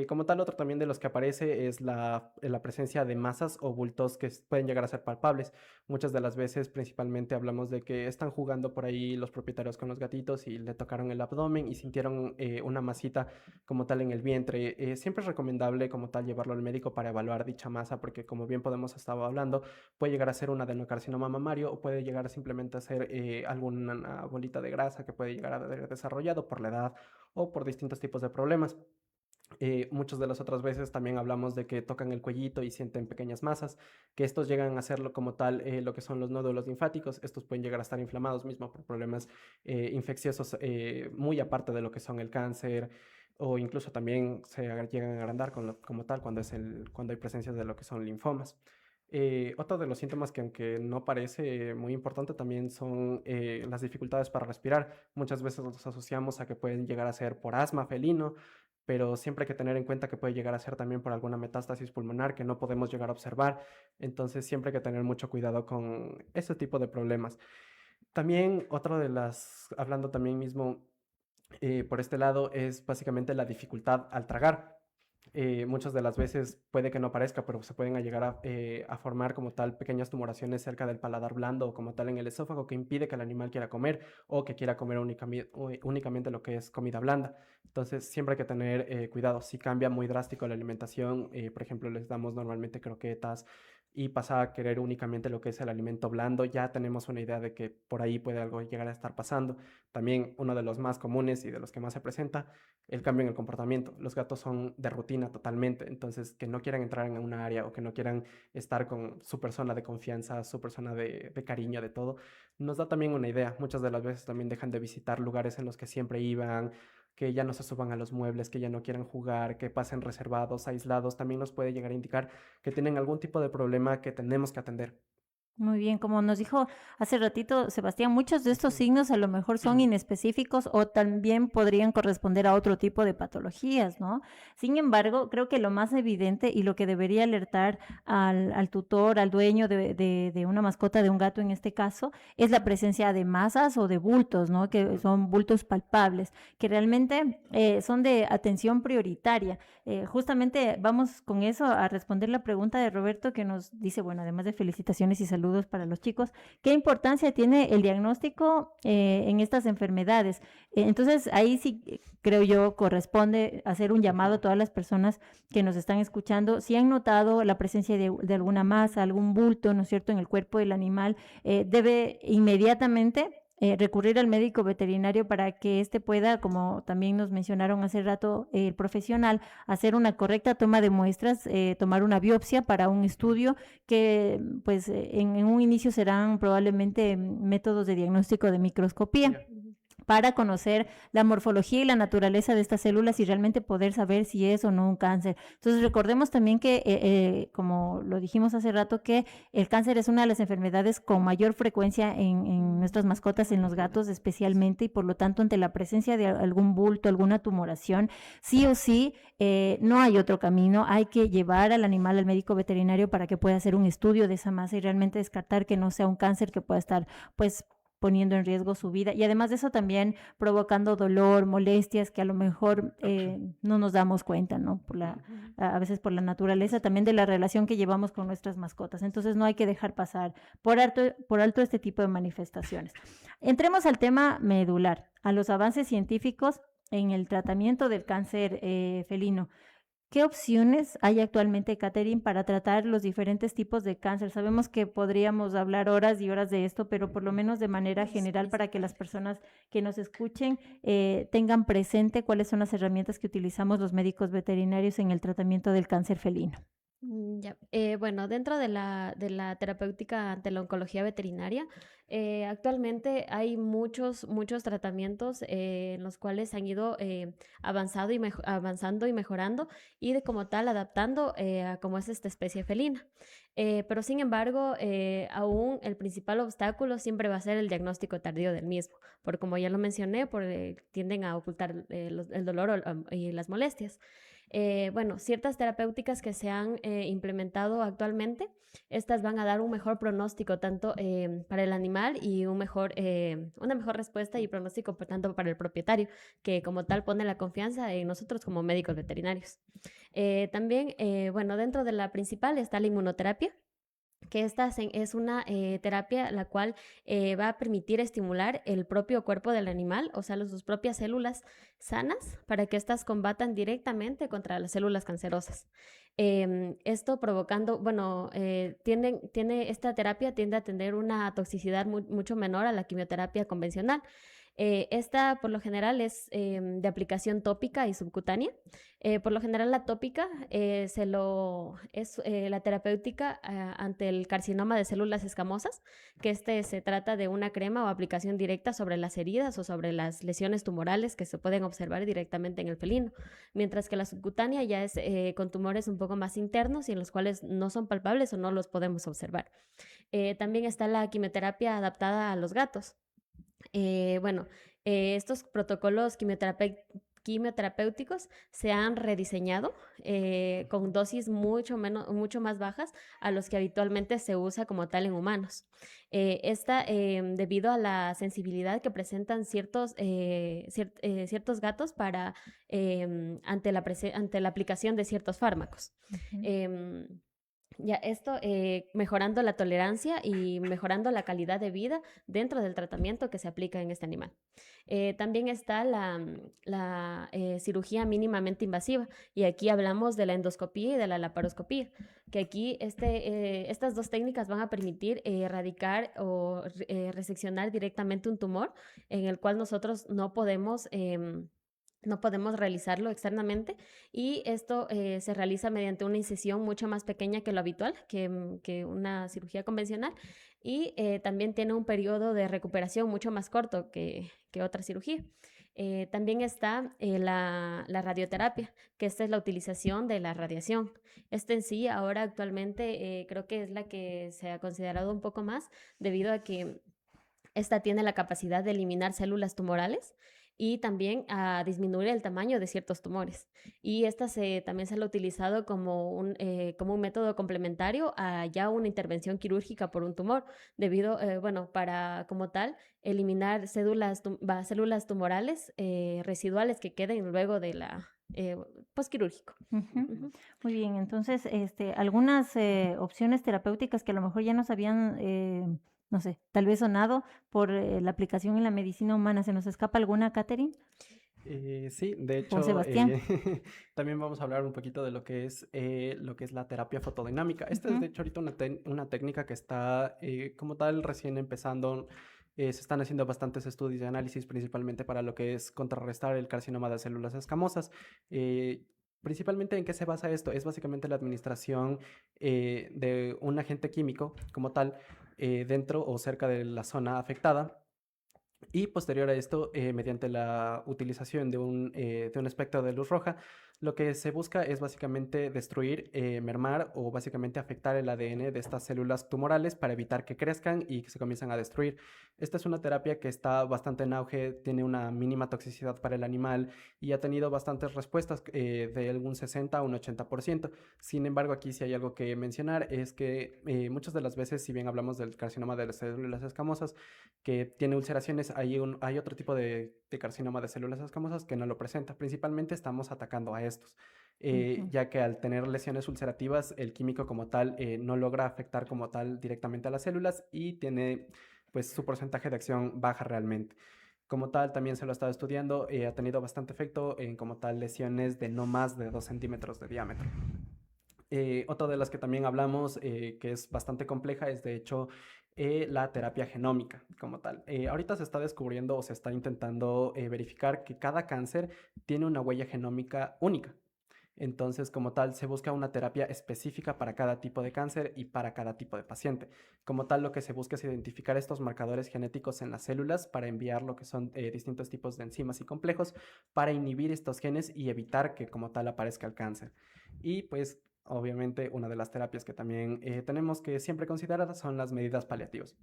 Como tal, otro también de los que aparece es la presencia de masas o bultos que pueden llegar a ser palpables. Muchas de las veces, principalmente, hablamos de que están jugando por ahí los propietarios con los gatitos y le tocaron el abdomen y sintieron una masita como tal en el vientre. Siempre es recomendable como tal llevarlo al médico para evaluar dicha masa porque, como bien podemos estar hablando, puede llegar a ser un adenocarcinoma mamario o puede llegar a simplemente a ser alguna bolita de grasa que puede llegar a haber desarrollado por la edad o por distintos tipos de problemas. Muchas de las otras veces también hablamos de que tocan el cuellito y sienten pequeñas masas, que estos llegan a hacerlo como tal lo que son los nódulos linfáticos. Estos pueden llegar a estar inflamados mismo por problemas infecciosos muy aparte de lo que son el cáncer o incluso también se llegan a agrandar como tal cuando hay presencia de lo que son linfomas. Otro de los síntomas que aunque no parece muy importante también son las dificultades para respirar. Muchas veces los asociamos a que pueden llegar a ser por asma felino, pero siempre hay que tener en cuenta que puede llegar a ser también por alguna metástasis pulmonar que no podemos llegar a observar. Entonces siempre hay que tener mucho cuidado con ese tipo de problemas. También hablando también mismo por este lado, es básicamente la dificultad al tragar. Muchas de las veces puede que no parezca, pero se pueden llegar a formar como tal pequeñas tumoraciones cerca del paladar blando o como tal en el esófago que impide que el animal quiera comer o que quiera comer únicamente lo que es comida blanda. Entonces siempre hay que tener cuidado. Si cambia muy drástico la alimentación, por ejemplo, les damos normalmente croquetas y pasa a querer únicamente lo que es el alimento blando, ya tenemos una idea de que por ahí puede algo llegar a estar pasando. También uno de los más comunes y de los que más se presenta, el cambio en el comportamiento. Los gatos son de rutina totalmente, entonces que no quieran entrar en una área o que no quieran estar con su persona de confianza, su persona de cariño, de todo, nos da también una idea. Muchas de las veces también dejan de visitar lugares en los que siempre iban, que ya no se suban a los muebles, que ya no quieran jugar, que pasen reservados, aislados, también nos puede llegar a indicar que tienen algún tipo de problema que tenemos que atender. Muy bien, como nos dijo hace ratito Sebastián, muchos de estos signos a lo mejor son inespecíficos o también podrían corresponder a otro tipo de patologías, ¿no? Sin embargo, creo que lo más evidente y lo que debería alertar al tutor, al dueño de una mascota, de un gato en este caso, es la presencia de masas o de bultos, ¿no? Que son bultos palpables, que realmente son de atención prioritaria. Justamente vamos con eso a responder la pregunta de Roberto que nos dice, bueno, además de felicitaciones y saludos para los chicos, ¿qué importancia tiene el diagnóstico en estas enfermedades? Entonces, ahí sí creo yo corresponde hacer un llamado a todas las personas que nos están escuchando. Si han notado la presencia de alguna masa, algún bulto, ¿no es cierto?, en el cuerpo del animal, debe inmediatamente recurrir al médico veterinario para que éste pueda, como también nos mencionaron hace rato, el profesional, hacer una correcta toma de muestras, tomar una biopsia para un estudio que pues en un inicio serán probablemente métodos de diagnóstico de microscopía. Ya. Para conocer la morfología y la naturaleza de estas células y realmente poder saber si es o no un cáncer. Entonces recordemos también que, como lo dijimos hace rato, que el cáncer es una de las enfermedades con mayor frecuencia en nuestras mascotas, en los gatos especialmente, y por lo tanto ante la presencia de algún bulto, alguna tumoración, sí o sí, no hay otro camino, hay que llevar al animal al médico veterinario para que pueda hacer un estudio de esa masa y realmente descartar que no sea un cáncer que pueda estar pues poniendo en riesgo su vida y además de eso también provocando dolor, molestias que a lo mejor no nos damos cuenta, ¿no? A veces por la naturaleza también de la relación que llevamos con nuestras mascotas. Entonces no hay que dejar pasar por alto este tipo de manifestaciones. Entremos al tema medular, a los avances científicos en el tratamiento del cáncer felino. ¿Qué opciones hay actualmente, Catherine, para tratar los diferentes tipos de cáncer? Sabemos que podríamos hablar horas y horas de esto, pero por lo menos de manera general para que las personas que nos escuchen tengan presente cuáles son las herramientas que utilizamos los médicos veterinarios en el tratamiento del cáncer felino. Ya. Bueno, dentro de la terapéutica ante la oncología veterinaria, actualmente hay muchos tratamientos en los cuales han ido avanzando y mejorando y de como tal adaptando a cómo es esta especie felina. Pero sin embargo, aún el principal obstáculo siempre va a ser el diagnóstico tardío del mismo, porque como ya lo mencioné, tienden a ocultar el dolor y las molestias. Bueno, ciertas terapéuticas que se han implementado actualmente, estas van a dar un mejor pronóstico tanto para el animal y una mejor respuesta y pronóstico tanto para el propietario, que como tal pone la confianza en nosotros como médicos veterinarios. También, bueno, dentro de la principal está la inmunoterapia, que es una terapia la cual va a permitir estimular el propio cuerpo del animal, o sea, sus propias células sanas, para que éstas combatan directamente contra las células cancerosas. Esto provocando, bueno, esta terapia tiende a tener una toxicidad mucho menor a la quimioterapia convencional. Esta por lo general es de aplicación tópica y subcutánea. Por lo general la tópica es la terapéutica ante el carcinoma de células escamosas, que se trata de una crema o aplicación directa sobre las heridas o sobre las lesiones tumorales que se pueden observar directamente en el felino, mientras que la subcutánea ya es con tumores un poco más internos y en los cuales no son palpables o no los podemos observar. También está la quimioterapia adaptada a los gatos. Bueno, estos protocolos quimioterapéuticos se han rediseñado con dosis mucho más bajas a los que habitualmente se usa como tal en humanos. Debido a la sensibilidad que presentan ciertos gatos ante la aplicación de ciertos fármacos. Uh-huh. Ya esto mejorando la tolerancia y mejorando la calidad de vida dentro del tratamiento que se aplica en este animal. También está la cirugía mínimamente invasiva, y aquí hablamos de la endoscopía y de la laparoscopía, que aquí estas dos técnicas van a permitir erradicar o reseccionar directamente un tumor en el cual nosotros no podemos realizarlo externamente, y esto se realiza mediante una incisión mucho más pequeña que lo habitual, que una cirugía convencional, y también tiene un periodo de recuperación mucho más corto que otra cirugía. También está la radioterapia, que esta es la utilización de la radiación. Esta en sí, ahora actualmente creo que es la que se ha considerado un poco más debido a que esta tiene la capacidad de eliminar células tumorales y también a disminuir el tamaño de ciertos tumores. Y esta también se ha utilizado como un método complementario a ya una intervención quirúrgica por un tumor, debido, bueno, para como tal eliminar células tumorales residuales que queden luego de la postquirúrgico. Ujú. Muy bien, entonces, algunas opciones terapéuticas que a lo mejor ya nos habían, no sé, tal vez sonado por la aplicación en la medicina humana. ¿Se nos escapa alguna, Catherine Sí, de o hecho, Sebastián? también vamos a hablar un poquito de lo que es la terapia fotodinámica. Esta es, Ujú, de hecho, ahorita una técnica que está como tal recién empezando. Se están haciendo bastantes estudios y análisis, principalmente para lo que es contrarrestar el carcinoma de células escamosas. Principalmente, ¿en qué se basa esto? Es básicamente la administración de un agente químico como tal dentro o cerca de la zona afectada y posterior a esto, mediante la utilización de un espectro de luz roja, lo que se busca es básicamente destruir, mermar o básicamente afectar el ADN de estas células tumorales para evitar que crezcan y que se comiencen a destruir. Esta es una terapia que está bastante en auge, tiene una mínima toxicidad para el animal y ha tenido bastantes respuestas de algún 60 a un 80%. Sin embargo, aquí sí hay algo que mencionar, es que muchas de las veces, si bien hablamos del carcinoma de las células escamosas, que tiene ulceraciones, hay otro tipo de carcinoma de células escamosas que no lo presenta. Principalmente estamos atacando a estos, ujú. ya que al tener lesiones ulcerativas, el químico como tal no logra afectar como tal directamente a las células y tiene pues su porcentaje de acción baja realmente. Como tal, también se lo ha estado estudiando, ha tenido bastante efecto en como tal lesiones de no más de 2 centímetros de diámetro. Otra de las que también hablamos, que es bastante compleja, es de hecho la terapia genómica como tal. Ahorita se está descubriendo o se está intentando verificar que cada cáncer tiene una huella genómica única. Entonces, como tal, se busca una terapia específica para cada tipo de cáncer y para cada tipo de paciente. Como tal, lo que se busca es identificar estos marcadores genéticos en las células para enviar lo que son distintos tipos de enzimas y complejos para inhibir estos genes y evitar que como tal aparezca el cáncer. Y pues, obviamente, una de las terapias que también tenemos que siempre considerar son las medidas paliativas.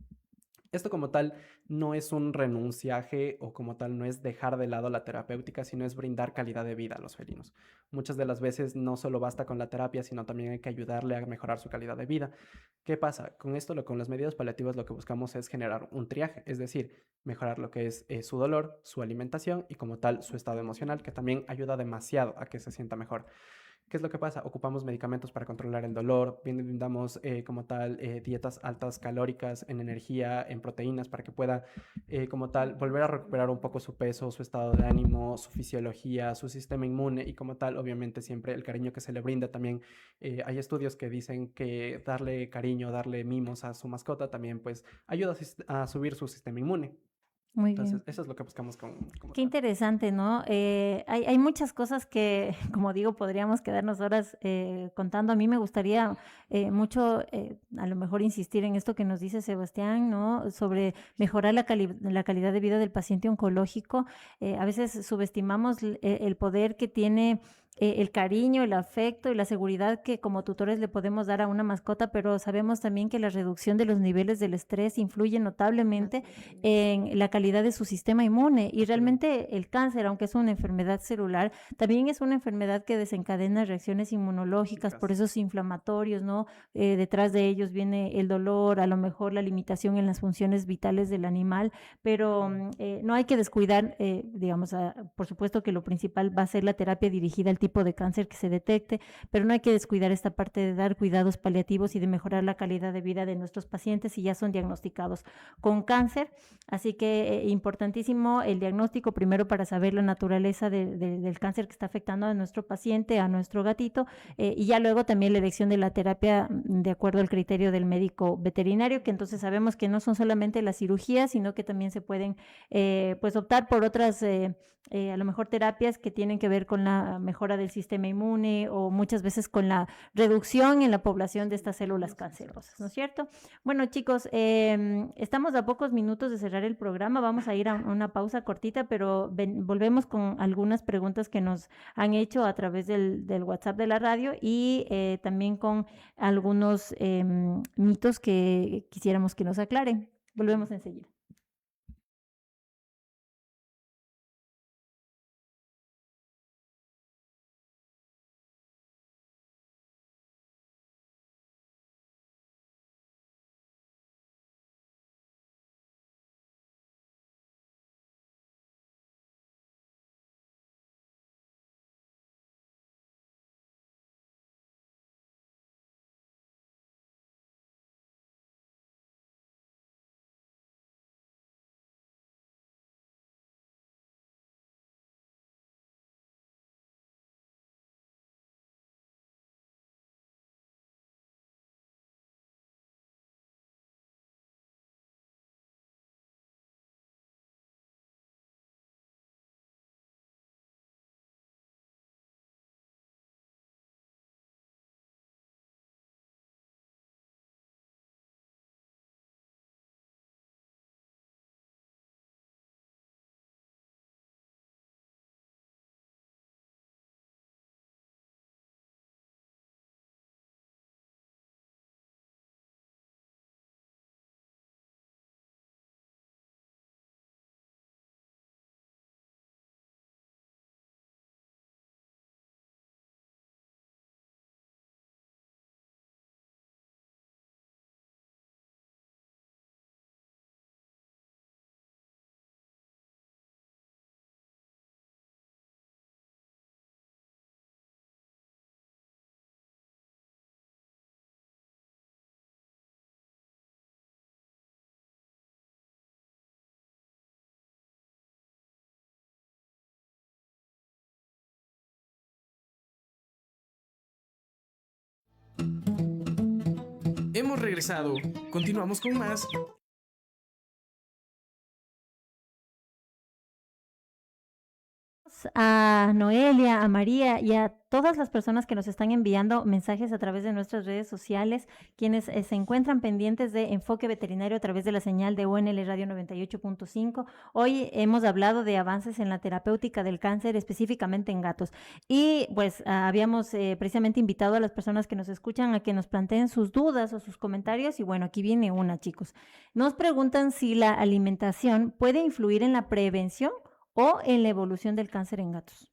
Esto como tal no es un renunciaje o como tal no es dejar de lado la terapéutica, sino es brindar calidad de vida a los felinos. Muchas de las veces no solo basta con la terapia, sino también hay que ayudarle a mejorar su calidad de vida. ¿Qué pasa? Con esto, con las medidas paliativas, lo que buscamos es generar un triaje, es decir, mejorar lo que es su dolor, su alimentación y como tal su estado emocional, que también ayuda demasiado a que se sienta mejor. ¿Qué es lo que pasa? Ocupamos medicamentos para controlar el dolor, brindamos como tal dietas altas calóricas en energía, en proteínas, para que pueda como tal volver a recuperar un poco su peso, su estado de ánimo, su fisiología, su sistema inmune y como tal, obviamente siempre el cariño que se le brinda también. Hay estudios que dicen que darle cariño, darle mimos a su mascota también pues ayuda a subir su sistema inmune. Muy Entonces, bien. eso es lo que buscamos como Qué tal. interesante, ¿no? Hay muchas cosas que, como digo, podríamos quedarnos horas contando. A mí me gustaría mucho, a lo mejor, insistir en esto que nos dice Sebastián, ¿no? Sobre mejorar la calidad de vida del paciente oncológico. A veces subestimamos el poder que tiene el cariño, el afecto y la seguridad que como tutores le podemos dar a una mascota, pero sabemos también que la reducción de los niveles del estrés influye notablemente Así es. en la calidad de su sistema inmune. Y Totalmente. realmente el cáncer, aunque es una enfermedad celular, también es una enfermedad que desencadena reacciones inmunológicas, Chicas. procesos inflamatorios, ¿no? Detrás de ellos viene el dolor, a lo mejor la limitación en las funciones vitales del animal, pero no hay que descuidar, digamos, por supuesto que lo principal va a ser la terapia dirigida al tipo de cáncer que se detecte, pero no hay que descuidar esta parte de dar cuidados paliativos y de mejorar la calidad de vida de nuestros pacientes si ya son diagnosticados con cáncer. Así que importantísimo el diagnóstico primero para saber la naturaleza del cáncer que está afectando a nuestro paciente, a nuestro gatito, y ya luego también la elección de la terapia de acuerdo al criterio del médico veterinario, que entonces sabemos que no son solamente las cirugías, sino que también se pueden pues optar por otras a lo mejor terapias que tienen que ver con la mejora mejora del sistema inmune o muchas veces con la reducción en la población de estas células cancerosas, ¿no es cierto? Bueno, chicos, estamos a pocos minutos de cerrar el programa, vamos a ir a una pausa cortita, pero volvemos con algunas preguntas que nos han hecho a través del WhatsApp de la radio y también con algunos mitos que quisiéramos que nos aclaren. Volvemos enseguida. Hemos regresado. Continuamos con más. A Noelia, a María y a todas las personas que nos están enviando mensajes a través de nuestras redes sociales, quienes se encuentran pendientes de Enfoque Veterinario a través de la señal de UNL Radio 98.5. Hoy hemos hablado de avances en la terapéutica del cáncer, específicamente en gatos. Y pues habíamos precisamente invitado a las personas que nos escuchan a que nos planteen sus dudas o sus comentarios. Y bueno, aquí viene una, chicos. Nos preguntan si la alimentación puede influir en la prevención o en la evolución del cáncer en gatos.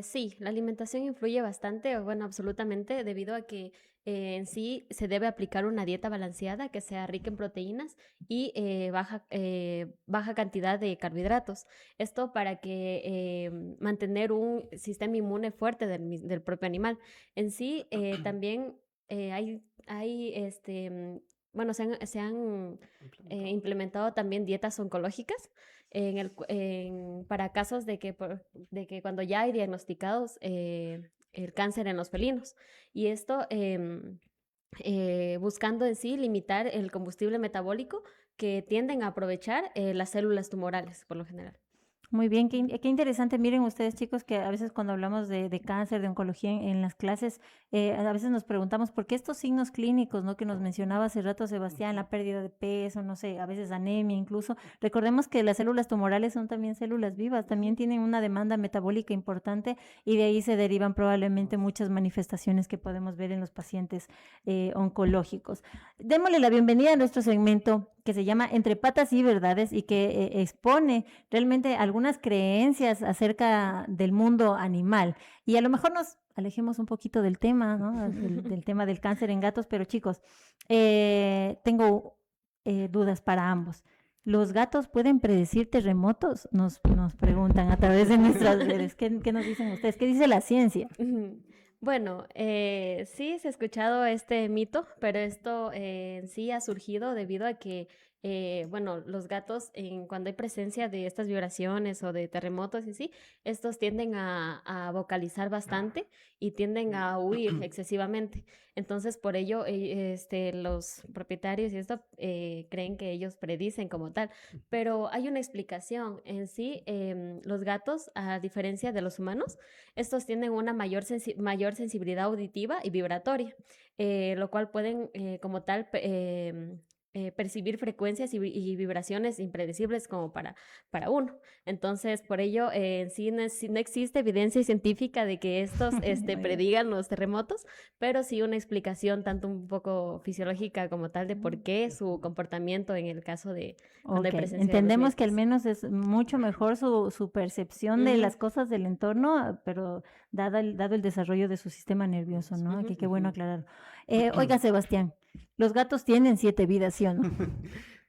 Sí, la alimentación influye bastante, o bueno, absolutamente, debido a que en sí se debe aplicar una dieta balanceada que sea rica en proteínas y baja cantidad de carbohidratos. Esto para que mantener un sistema inmune fuerte del propio animal. En sí, también bueno, se han implementado también dietas oncológicas para casos de que cuando ya hay diagnosticados el cáncer en los felinos. Y esto buscando en sí limitar el combustible metabólico que tienden a aprovechar las células tumorales por lo general. Muy bien, qué interesante. Miren ustedes, chicos, que a veces cuando hablamos de cáncer, de oncología en las clases, a veces nos preguntamos por qué estos signos clínicos, ¿no? Que nos mencionaba hace rato Sebastián, la pérdida de peso, no sé, a veces anemia incluso. Recordemos que las células tumorales son también células vivas, también tienen una demanda metabólica importante y de ahí se derivan probablemente muchas manifestaciones que podemos ver en los pacientes oncológicos. Démosle la bienvenida a nuestro segmento que se llama Entre Patas y Verdades y que expone realmente algunas creencias acerca del mundo animal. Y a lo mejor nos alejemos un poquito del tema, ¿no? del tema del cáncer en gatos, pero chicos, tengo dudas para ambos. ¿Los gatos pueden predecir terremotos? Nos preguntan a través de nuestras redes. ¿Qué nos dicen ustedes? ¿Qué dice la ciencia? Bueno, sí se ha escuchado este mito, pero esto en sí ha surgido debido a que bueno, los gatos, cuando hay presencia de estas vibraciones o de terremotos y así, estos tienden a vocalizar bastante y tienden a huir excesivamente. Entonces, por ello, los propietarios y esto creen que ellos predicen como tal. Pero hay una explicación. En sí, los gatos, a diferencia de los humanos, estos tienen una mayor sensibilidad auditiva y vibratoria, lo cual pueden, como tal, percibir frecuencias y vibraciones impredecibles como para uno. Entonces, por ello, sí no existe evidencia científica de que estos predigan los terremotos, pero sí una explicación tanto un poco fisiológica como tal de por qué su comportamiento en el caso de cuando hay presencia Entendemos de los que al vientos. menos es mucho mejor su percepción de las cosas del entorno, pero dado el desarrollo de su sistema nervioso, ¿no? Ujú. Que qué bueno aclararlo. Oiga, Sebastián, los gatos tienen 7 vidas, ¿sí o no?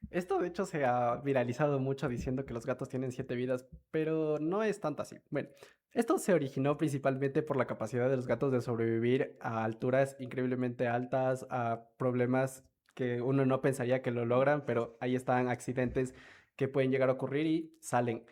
Esto de hecho se ha viralizado mucho diciendo que los gatos tienen 7 vidas, pero no es tanto así. Bueno, esto se originó principalmente por la capacidad de los gatos de sobrevivir a alturas increíblemente altas, a problemas que uno no pensaría que lo logran, pero ahí están accidentes que pueden llegar a ocurrir y salen.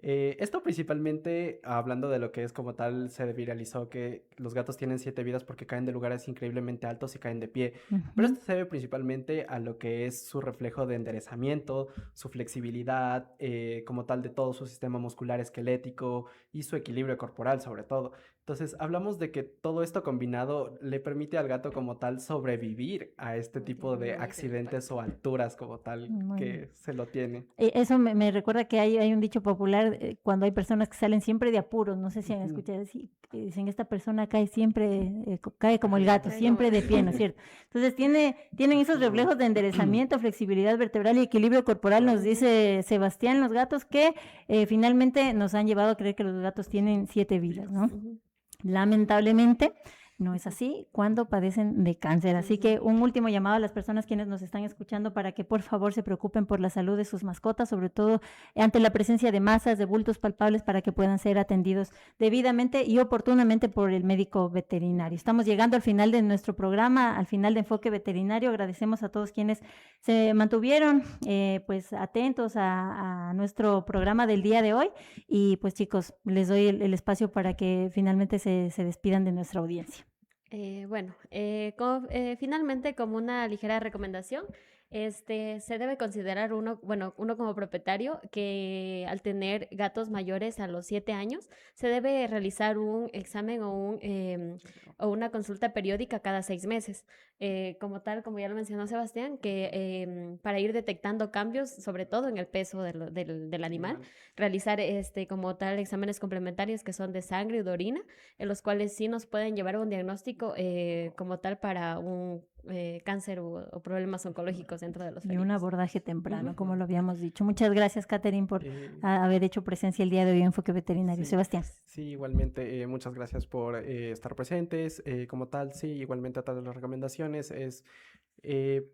Esto principalmente, hablando de lo que es como tal, se viralizó que los gatos tienen 7 vidas porque caen de lugares increíblemente altos y caen de pie. Pero Ujú. esto se debe principalmente a lo que es su reflejo de enderezamiento, su flexibilidad, como tal de todo su sistema muscular esquelético y su equilibrio corporal sobre todo. Entonces, hablamos de que todo esto combinado le permite al gato como tal sobrevivir a este tipo de accidentes o alturas como tal Muy bien. que se lo tiene. Eso me recuerda que hay un dicho popular cuando hay personas que salen siempre de apuros, no sé si han Ujú. escuchado decir, que dicen, esta persona cae siempre, cae como el Ajá, gato, Cae como siempre de pie, ¿no es cierto? Entonces tienen esos Ujú. reflejos de enderezamiento, flexibilidad vertebral y equilibrio corporal, nos Claro. dice Sebastián, los gatos que finalmente nos han llevado a creer que los gatos tienen 7 vidas, ¿no? Ujú. Lamentablemente no es así cuando padecen de cáncer. Así que Ujú. un último llamado a las personas quienes nos están escuchando para que por favor se preocupen por la salud de sus mascotas, sobre todo ante la presencia de masas, de bultos palpables, para que puedan ser atendidos debidamente y oportunamente por el médico veterinario. Estamos llegando al final de nuestro programa, al final de Enfoque Veterinario. Agradecemos a todos quienes se mantuvieron pues atentos a nuestro programa del día de hoy. Y pues chicos, les doy el espacio para que finalmente se despidan de nuestra audiencia. Bueno, finalmente, como una ligera recomendación, se debe considerar uno como propietario que al tener gatos mayores a los 7 años, se debe realizar un examen o una consulta periódica cada 6 meses. Como tal, como ya lo mencionó Sebastián, que para ir detectando cambios, sobre todo en el peso del animal, realizar como tal exámenes complementarios que son de sangre y de orina, en los cuales sí nos pueden llevar a un diagnóstico como tal para un cáncer o problemas oncológicos dentro de los Y un felinos. abordaje temprano, Ujú. como lo habíamos dicho. Muchas gracias, Catherine, por Eh, haber hecho presencia el día de hoy en Enfoque Veterinario. Sí, Sebastián. sí, igualmente, muchas gracias por estar presentes. Como tal, sí, igualmente a todas las recomendaciones es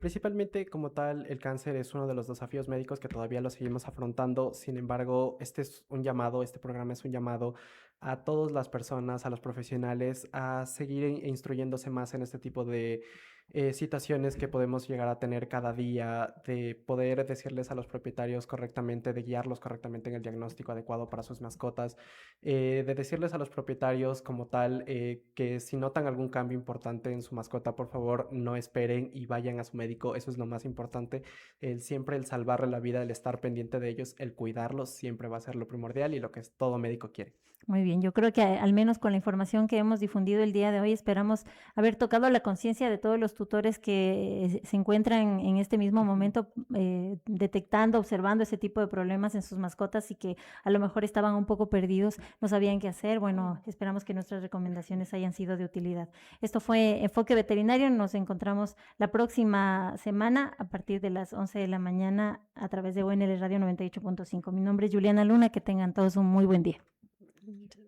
principalmente como tal, el cáncer es uno de los desafíos médicos que todavía lo seguimos afrontando. Sin embargo, este es un llamado, este programa es un llamado a todas las personas, a los profesionales, a seguir instruyéndose más en este tipo de situaciones que podemos llegar a tener cada día, de poder decirles a los propietarios correctamente, de guiarlos correctamente en el diagnóstico adecuado para sus mascotas, de decirles a los propietarios como tal que si notan algún cambio importante en su mascota, por favor no esperen y vayan a su médico, eso es lo más importante, siempre el salvarle la vida, el estar pendiente de ellos, el cuidarlos, siempre va a ser lo primordial y lo que todo médico quiere. Muy bien, yo creo que al menos con la información que hemos difundido el día de hoy, esperamos haber tocado la conciencia de todos los tutores que se encuentran en este mismo momento detectando, observando ese tipo de problemas en sus mascotas y que a lo mejor estaban un poco perdidos, no sabían qué hacer. Bueno, esperamos que nuestras recomendaciones hayan sido de utilidad. Esto fue Enfoque Veterinario. Nos encontramos la próxima semana a partir de las 11 de la mañana a través de ONL Radio 98.5. Mi nombre es Juliana Luna. Que tengan todos un muy buen día. Muchas